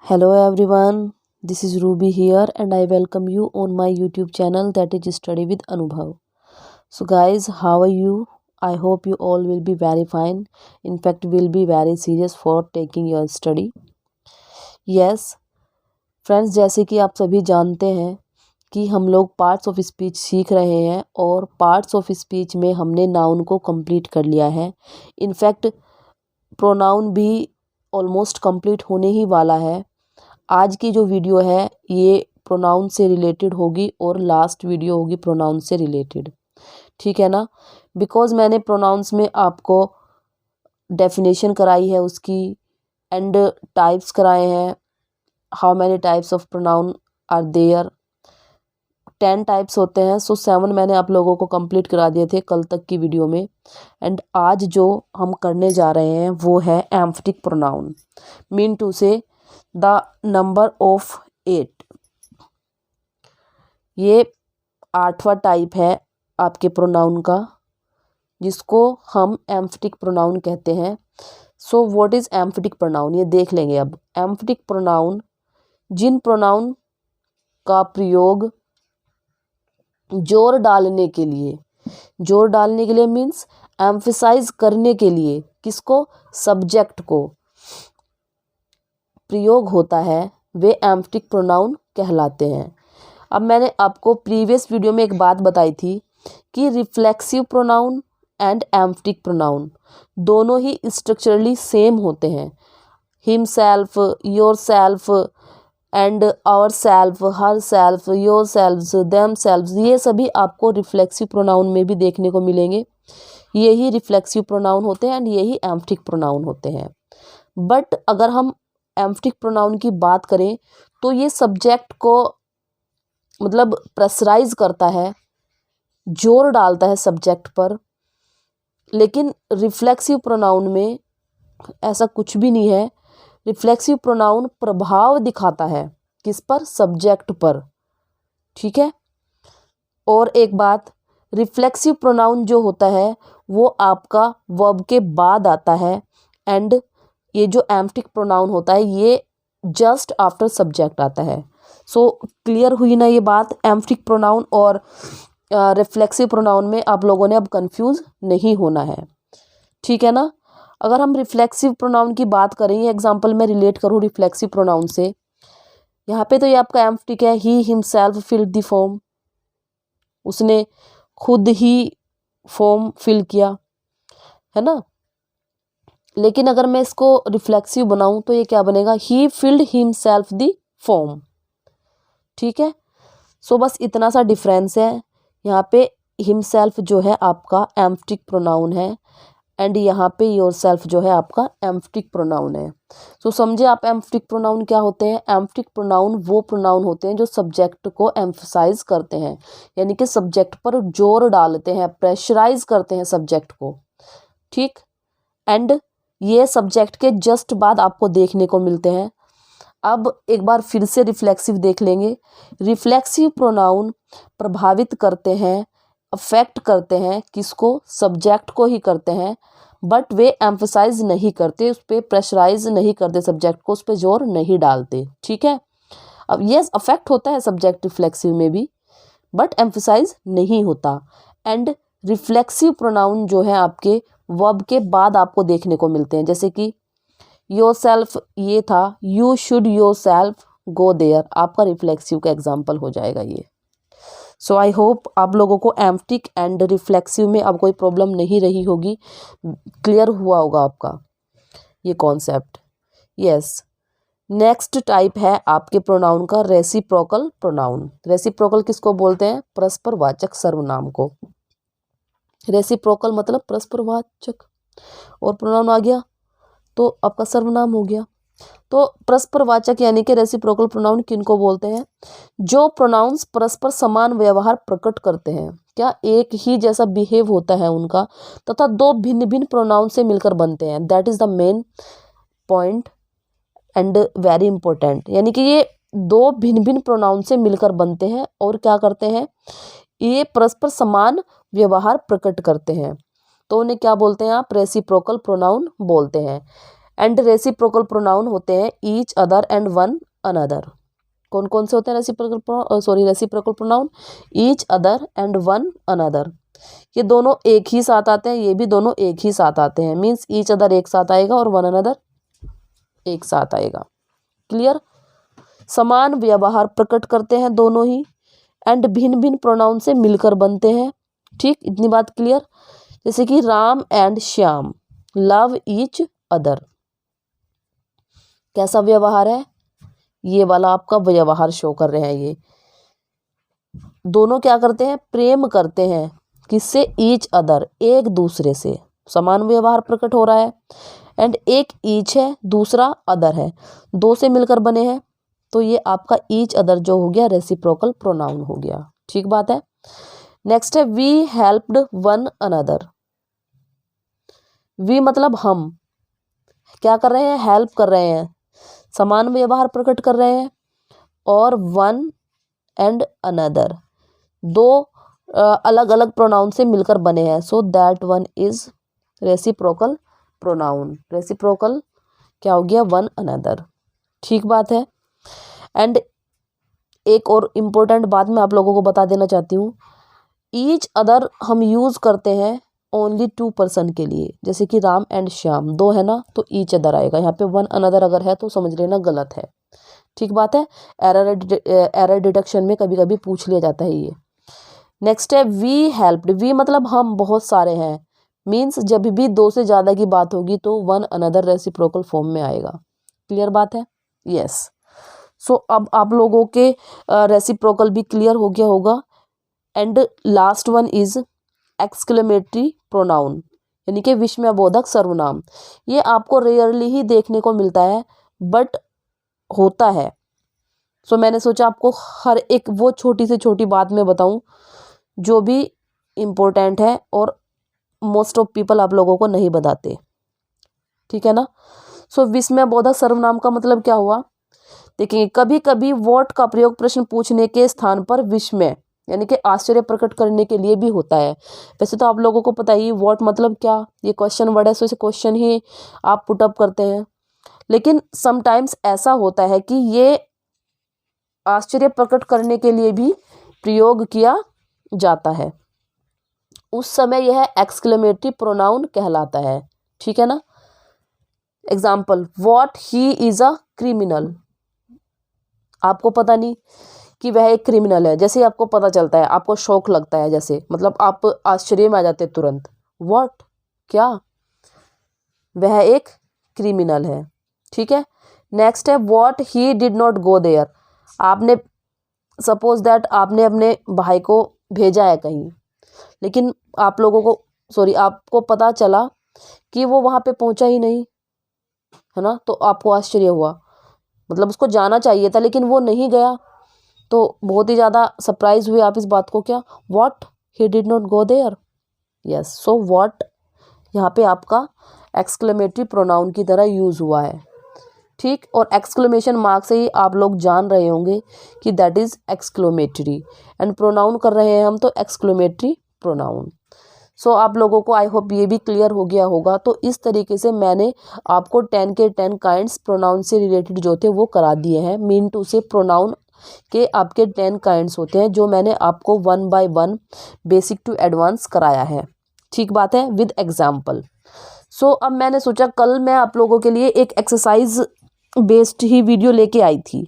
Hello everyone, this is Ruby here and I welcome you on my YouTube channel that is Study with Anubhav. So guys, how are you? I hope you all will be very fine. In fact, will be very serious for taking your study. Yes, friends, जैसे कि आप सभी जानते हैं कि हम लोग parts of speech सीख रहे हैं और पार्ट्स ऑफ स्पीच में हमने नाउन को कंप्लीट कर लिया है. इनफैक्ट प्रोनाउन भी ऑलमोस्ट कंप्लीट होने ही वाला है. आज की जो वीडियो है ये प्रोनाउन से रिलेटेड होगी और लास्ट वीडियो होगी प्रोनाउन से रिलेटेड. ठीक है ना, बिकॉज मैंने प्रोनाउंस में आपको डेफिनेशन कराई है उसकी एंड टाइप्स कराए हैं. How many types of pronoun are there. 10 types होते हैं. सो 7 मैंने आप लोगों को कंप्लीट करा दिए थे कल तक की वीडियो में. एंड आज जो हम करने जा रहे हैं वो है एम्फेटिक प्रोनाउन. मीन टू से द नंबर ऑफ 8. ये 8वां टाइप है आपके प्रोनाउन का जिसको हम एम्फेटिक प्रोनाउन कहते हैं. So what is emphatic pronoun ये देख लेंगे. अब एम्फेटिक प्रोनाउन जिन प्रोनाउन का प्रयोग जोर डालने के लिए मीन्स एम्फेसाइज करने के लिए किसको, सब्जेक्ट को प्रयोग होता है वे एम्फेटिक प्रोनाउन कहलाते हैं. अब मैंने आपको प्रीवियस वीडियो में एक बात बताई थी कि reflexive pronoun and emphatic pronoun दोनों ही स्ट्रक्चरली सेम होते हैं. Himself, yourself and ourself, herself, yourselves, themselves, ये सभी आपको रिफ्लेक्सिव प्रोनाउन में भी देखने को मिलेंगे. यही रिफ्लेक्सिव प्रोनाउन होते हैं एंड यही एम्फेटिक प्रोनाउन होते हैं. बट अगर हम एम्फेटिक प्रोनाउन की बात करें तो ये सब्जेक्ट को मतलब प्रेशराइज करता है, जोर डालता है सब्जेक्ट पर. लेकिन रिफ्लेक्सिव प्रोनाउन में ऐसा कुछ भी नहीं है. रिफ्लेक्सिव प्रोनाउन प्रभाव दिखाता है किस पर, सब्जेक्ट पर. ठीक है. और एक बात, रिफ्लेक्सिव प्रोनाउन जो होता है वो आपका वर्ब के बाद आता है एंड ये जो एम्फेटिक प्रोनाउन होता है ये जस्ट आफ्टर सब्जेक्ट आता है. सो क्लियर हुई ना ये बात. एम्फेटिक प्रोनाउन और रिफ्लेक्सिव प्रोनाउन में आप लोगों ने अब कंफ्यूज नहीं होना है. ठीक है ना. अगर हम रिफ्लेक्सिव प्रोनाउन की बात करें, ये एग्जांपल मैं रिलेट करूँ रिफ्लेक्सिव प्रोनाउन से. यहाँ पे तो ये आपका एम्फेटिक है. He himself filled the form, उसने खुद ही फॉर्म फिल किया, है ना. लेकिन अगर मैं इसको रिफ्लेक्सिव बनाऊं तो ये क्या बनेगा, ही फिल्ड हिमसेल्फ द फॉर्म. ठीक है. सो बस इतना सा डिफरेंस है. यहाँ पे हिमसेल्फ जो है आपका एम्फेटिक प्रोनाउन है एंड यहाँ पे योरसेल्फ जो है आपका एम्फेटिक प्रोनाउन है. सो समझे आप एम्फेटिक प्रोनाउन क्या होते हैं. एम्फेटिक प्रोनाउन वो प्रोनाउन होते हैं जो सब्जेक्ट को एम्फसाइज करते हैं, यानी कि सब्जेक्ट पर जोर डालते हैं, प्रेशराइज करते हैं सब्जेक्ट को. ठीक. एंड ये सब्जेक्ट के जस्ट बाद आपको देखने को मिलते हैं. अब एक बार फिर से रिफ्लेक्सिव देख लेंगे. रिफ्लेक्सिव प्रोनाउन प्रभावित करते हैं, अफेक्ट करते हैं किसको, सब्जेक्ट को ही करते हैं. बट वे एम्फसाइज नहीं करते, उस पर प्रेशराइज नहीं करते सब्जेक्ट को, उस पर जोर नहीं डालते. ठीक है. अब ये अफेक्ट होता है सब्जेक्ट रिफ्लेक्सिव में भी बट एम्फसाइज नहीं होता. एंड रिफ्लेक्सिव प्रोनाउन जो है आपके वर्ब के बाद आपको देखने को मिलते हैं. जैसे कि योरसेल्फ ये था, you should yourself go there, आपका रिफ्लेक्सिव का एग्जाम्पल हो जाएगा ये. सो आई होप आप लोगों को एम्फेटिक एंड रिफ्लेक्सिव में अब कोई प्रॉब्लम नहीं रही होगी. क्लियर हुआ होगा आपका ये कॉन्सेप्ट. यस. नेक्स्ट टाइप है आपके प्रोनाउन का रेसिप्रोकल प्रोनाउन. रेसिप्रोकल किसको बोलते हैं, परस्परवाचक सर्वनाम को. रेसिप्रोकल मतलब परस्परवाचक और प्रोनाउन आ गया तो आपका सर्वनाम हो गया. तो परस्परवाचक यानी कि रेसिप्रोकल प्रोनाउन किनको बोलते हैं, जो प्रोनाउंस परस्पर समान व्यवहार प्रकट करते हैं. क्या एक ही जैसा बिहेव होता है उनका तथा दो भिन्न भिन्न प्रोनाउन से मिलकर बनते हैं. That is the main point and very important. यानी कि ये दो भिन्न भिन्न प्रोनाउन से मिलकर बनते हैं और क्या करते हैं, ये परस्पर समान व्यवहार प्रकट करते हैं. तो उन्हें क्या बोलते हैं आप, रेसिप्रोकल प्रोनाउन बोलते हैं. एंड रेसिप्रोकल प्रोनाउन होते हैं each other and one another. कौन कौन से होते हैं reciprocal pronoun? Each other and one another. ये दोनों एक ही साथ आते हैं, ये भी दोनों एक ही साथ आते हैं। मीन्स ईच अदर एक साथ आएगा और वन अनदर एक साथ आएगा। क्लियर? समान व्यवहार प्रकट करते हैं दोनों ही, एंड भिन्न भिन्न प्रोनाउन से मिलकर बनते हैं। ठीक, इतनी बात क्लियर? जैसे कि Ram and Shyam love each other. कैसा व्यवहार है? ये वाला आपका व्यवहार शो कर रहे हैं। ये दोनों क्या करते हैं? प्रेम करते हैं। किससे? ईच अदर, एक दूसरे से। समान व्यवहार प्रकट हो रहा है। एंड एक ईच है, दूसरा अदर है, दो से मिलकर बने हैं, तो ये आपका ईच अदर जो हो गया रेसिप्रोकल प्रोनाउन हो गया। ठीक बात है। नेक्स्ट है we helped one another. We मतलब हम क्या कर रहे हैं? हेल्प कर रहे हैं, समान व्यवहार प्रकट कर रहे हैं। और वन एंड अनदर दो अलग अलग प्रोनाउन से मिलकर बने हैं, so that one is reciprocal pronoun. Reciprocal क्या हो गया? One another. ठीक बात है। एंड एक और इम्पोर्टेंट बात मैं आप लोगों को बता देना चाहती हूँ, ईच अदर हम यूज़ करते हैं ओनली 2 पर्सन के लिए। जैसे कि राम एंड श्याम दो है ना, तो ईच अदर आएगा। यहाँ पे वन अनदर अगर है तो समझ लेना गलत है। ठीक बात है। एरर डिटेक्शन में कभी कभी पूछ लिया जाता है ये। नेक्स्ट है वी हेल्प्ड। वी मतलब हम बहुत सारे हैं। मीन्स जब भी दो से ज़्यादा की बात होगी तो वन अनदर रेसिप्रोकल फॉर्म में आएगा। क्लियर बात है? यस। सो अब आप लोगों के रेसिप्रोकल भी क्लियर हो गया होगा। And last one is exclamatory pronoun, यानी कि विस्मयबोधक सर्वनाम। ये आपको रेयरली ही देखने को मिलता है, बट होता है। सो मैंने सोचा आपको हर एक वो छोटी से छोटी बात में बताऊं जो भी इम्पोर्टेंट है और मोस्ट ऑफ पीपल आप लोगों को नहीं बताते। ठीक है ना? सो विस्मयबोधक सर्वनाम का मतलब क्या हुआ? देखिए, कभी कभी व्हाट का प्रयोग प्रश्न पूछने के स्थान पर विस्मय यानी कि आश्चर्य प्रकट करने के लिए भी होता है। वैसे तो आप लोगों को पता ही व्हाट मतलब क्या, ये क्वेश्चन वर्ड है, सो इसे क्वेश्चन ही आप पुटअप करते हैं। लेकिन समटाइम्स ऐसा होता है कि ये आश्चर्य प्रकट करने के लिए भी प्रयोग किया जाता है। उस समय यह एक्सक्लेमेटरी प्रोनाउन कहलाता है। ठीक है ना? Example, what he is a criminal. आपको पता नहीं कि वह एक क्रिमिनल है, जैसे ही आपको पता चलता है आपको शौक लगता है, जैसे मतलब आप आश्चर्य में आ जाते तुरंत। व्हाट, क्या? वह एक क्रिमिनल है। ठीक है। नेक्स्ट है what he did not go there. आपने सपोज दैट आपने अपने भाई को भेजा है कहीं, लेकिन आप लोगों को आपको पता चला कि वो वहाँ पे पहुँचा ही नहीं, है ना? तो आपको आश्चर्य हुआ, मतलब उसको जाना चाहिए था लेकिन वो नहीं गया, तो बहुत ही ज़्यादा सरप्राइज हुए आप इस बात को। क्या? What he did not go there. Yes. So what यहाँ पे आपका एक्सक्लेमेटरी प्रोनाउन की तरह यूज़ हुआ है। ठीक, और एक्सक्लेमेशन मार्क से ही आप लोग जान रहे होंगे कि that is exclamatory, and pronoun कर रहे हैं हम तो एक्सक्लेमेटरी प्रोनाउन। सो आप लोगों को आई होप ये भी क्लियर हो गया होगा। तो इस तरीके से मैंने आपको 10 के 10 काइंड्स प्रोनाउन से रिलेटेड जो थे वो करा दिए हैं। मीन टू से प्रोनाउन के आपके 10 काइंड्स होते हैं जो मैंने आपको 1 बाय 1 बेसिक टू एडवांस कराया है। ठीक बात है, विद एग्जाम्पल। सो अब मैंने सोचा कल मैं आप लोगों के लिए एक एक्सरसाइज बेस्ड ही वीडियो लेके आई थी।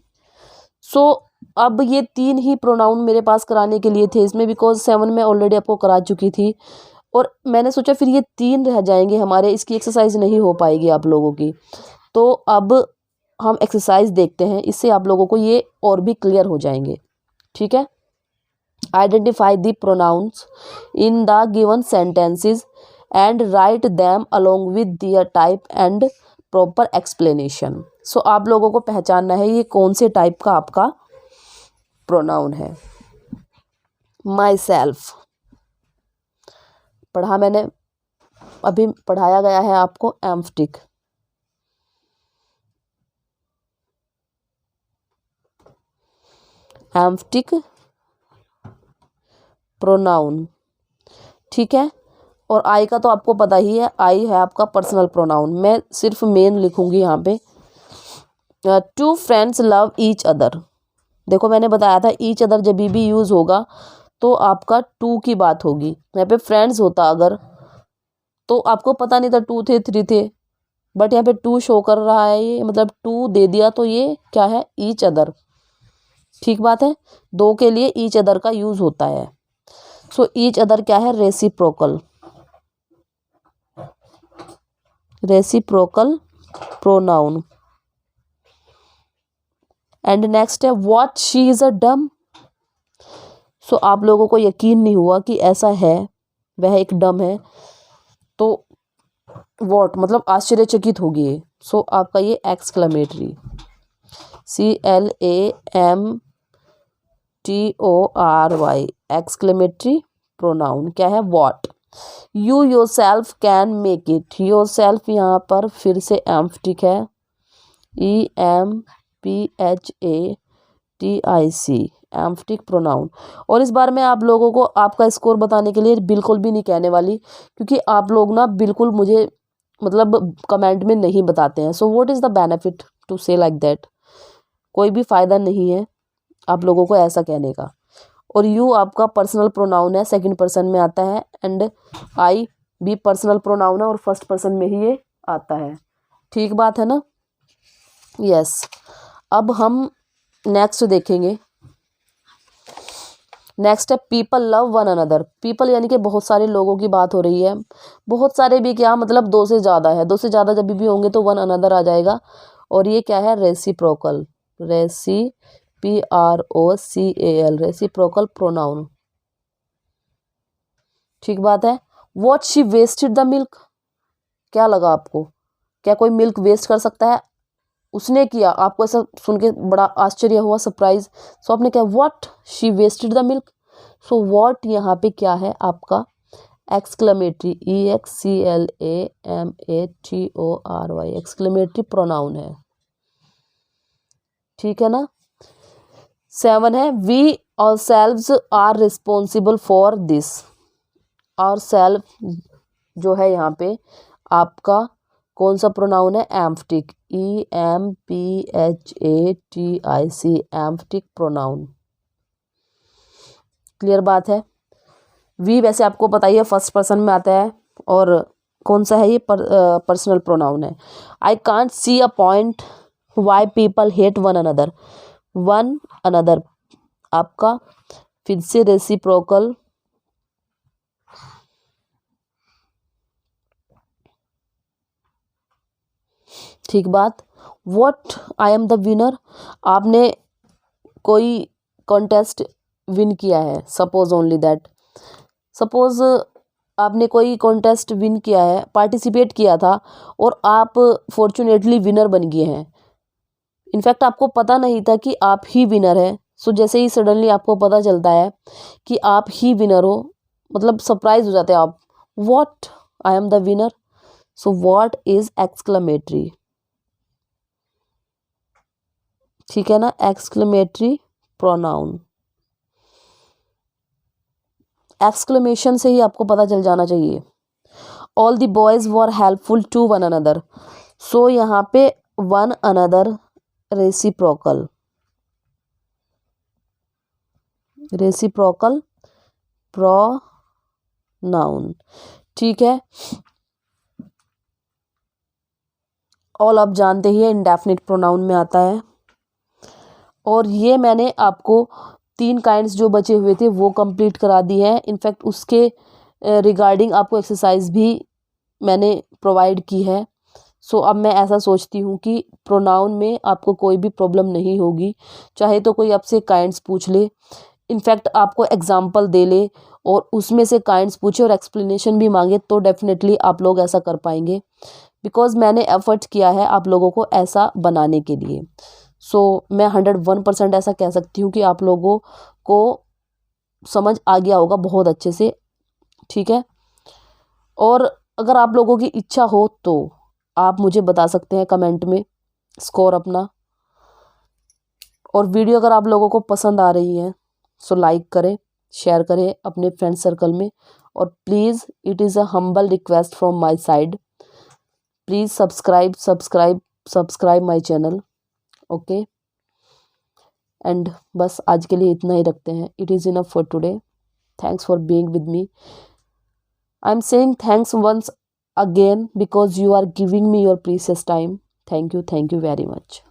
सो अब ये 3 ही प्रोनाउन मेरे पास कराने के लिए थे इसमें, बिकॉज 7 मैं ऑलरेडी आपको करा चुकी थी, और मैंने सोचा फिर ये 3 रह जाएंगे हमारे, इसकी एक्सरसाइज नहीं हो पाएगी आप लोगों की। तो अब हम एक्सरसाइज देखते हैं, इससे आप लोगों को ये और भी क्लियर हो जाएंगे। ठीक है। Identify the pronouns in the given sentences and write them along with their type and proper explanation. So आप लोगों को पहचानना है ये कौन से टाइप का आपका प्रोनाउन है। माई सेल्फ पढ़ा मैंने, अभी पढ़ाया गया है आपको एम्फटिक। एम्फटिक प्रोनाउन। ठीक है। और आई का तो आपको पता ही है, आई है आपका पर्सनल प्रोनाउन। मैं सिर्फ मेन लिखूंगी यहाँ पे। Two friends love each other. देखो मैंने बताया था ईच अदर जब भी यूज़ होगा तो आपका टू की बात होगी। यहाँ पे फ्रेंड्स होता अगर तो आपको पता नहीं था 2 थे 3 थे, बट यहाँ पे 2 शो कर रहा है, ये मतलब 2 दे दिया तो ये क्या है, ईच अदर। ठीक बात है, 2 के लिए ईच अदर का यूज होता है। सो ईच अदर क्या है, reciprocal, reciprocal pronoun. And next है व्हाट शी इज अ डम। सो आप लोगों को यकीन नहीं हुआ कि ऐसा है, वह एक डम है, तो व्हाट मतलब आश्चर्यचकित होगी ये। सो आपका ये एक्सक्लेमेटरी, CLAMTORY, एक्सक्लेमेटरी प्रोनाउन क्या है, what. You your self can make it. Your self यहाँ पर फिर से एम्फटिक है, EMPHATIC, एम्फटिक प्रोनाउन। और इस बार मैं आप लोगों को आपका स्कोर बताने के लिए बिल्कुल भी नहीं कहने वाली, क्योंकि आप लोग ना बिल्कुल मुझे मतलब कमेंट में नहीं बताते हैं। So what is the benefit to say like that. कोई भी फ़ायदा नहीं है आप लोगों को ऐसा कहने का। और यू आपका पर्सनल प्रोनाउन है, सेकंड पर्सन में आता है, एंड आई भी पर्सनल प्रोनाउन है और फर्स्ट पर्सन में ही ये आता है। ठीक बात है ना, यस। अब हम नेक्स्ट देखेंगे। नेक्स्ट है people love one another. People यानी कि बहुत सारे लोगों की बात हो रही है। बहुत सारे भी क्या मतलब 2 से ज़्यादा है, 2 से ज़्यादा जब भी होंगे तो वन अनदर आ जाएगा। और ये क्या है, रेसिप्रोकल, PROCAL, रेसिप्रोकल प्रोनाउन। ठीक बात है। What she wasted the milk. क्या लगा आपको, क्या कोई मिल्क वेस्ट कर सकता है, उसने किया। आपको ऐसा सुन के बड़ा आश्चर्य हुआ, सरप्राइज। सो आपने क्या, what she wasted the milk. So what यहाँ पे क्या है आपका एक्सक्लेमेटरी, EXCLAMATORY, एक्सक्लेमेटरी प्रोनाउन है। ठीक है ना। 7 है we ourselves are responsible for this. Ourself जो है यहाँ पे आपका कौन सा प्रोनाउन है, emphatic, EMPHATIC, emphatic pronoun. Clear बात है। वी वैसे आपको पता ही है फर्स्ट पर्सन में आता है, और कौन सा है ये, पर्सनल प्रोनाउन है। I can't see a point why people hate one another. One another आपका फिर से रेसिप्रोकल, ठीक बात। What I am the winner. आपने कोई कॉन्टेस्ट विन किया है, सपोज ओनली दैट, सपोज आपने कोई कॉन्टेस्ट विन किया है, पार्टिसिपेट किया था, और आप फॉर्चुनेटली विनर बन गए हैं। इनफैक्ट आपको पता नहीं था कि आप ही विनर हैं। सो जैसे ही सडनली आपको पता चलता है कि आप ही विनर हो, मतलब सरप्राइज हो जाते हैं आप, what I am the winner. So what is exclamatory. ठीक है ना, एक्सक्लेमेटरी प्रोनाउन। एक्सक्लेमेशन से ही आपको पता चल जाना चाहिए। All the boys were helpful to one another. So यहाँ पे one another reciprocal, reciprocal pronoun. ठीक है। ऑल आप जानते ही है इंडेफिनिट प्रोनाउन में आता है। और ये मैंने आपको 3 काइंड्स जो बचे हुए थे वो कंप्लीट करा दी है। इनफैक्ट उसके रिगार्डिंग आपको एक्सरसाइज भी मैंने प्रोवाइड की है। सो अब मैं ऐसा सोचती हूँ कि प्रोनाउन में आपको कोई भी प्रॉब्लम नहीं होगी, चाहे तो कोई आपसे काइंड्स पूछ ले, इनफैक्ट आपको एग्जाम्पल दे ले और उसमें से काइंड्स पूछे और एक्सप्लेनेशन भी मांगे, तो डेफिनेटली आप लोग ऐसा कर पाएंगे, बिकॉज मैंने एफर्ट किया है आप लोगों को ऐसा बनाने के लिए। सो मैं 101% ऐसा कह सकती हूँ कि आप लोगों को समझ आ गया होगा बहुत अच्छे से। ठीक है। और अगर आप लोगों की इच्छा हो तो आप मुझे बता सकते हैं कमेंट में स्कोर अपना। और वीडियो अगर आप लोगों को पसंद आ रही है सो लाइक करें, शेयर करें अपने फ्रेंड सर्कल में, और please it is a humble request from my side, please subscribe my channel, okay. And बस आज के लिए इतना ही रखते हैं। It is enough for today. Thanks for being with me. I am saying thanks once again because you are giving me your precious time. Thank you very much.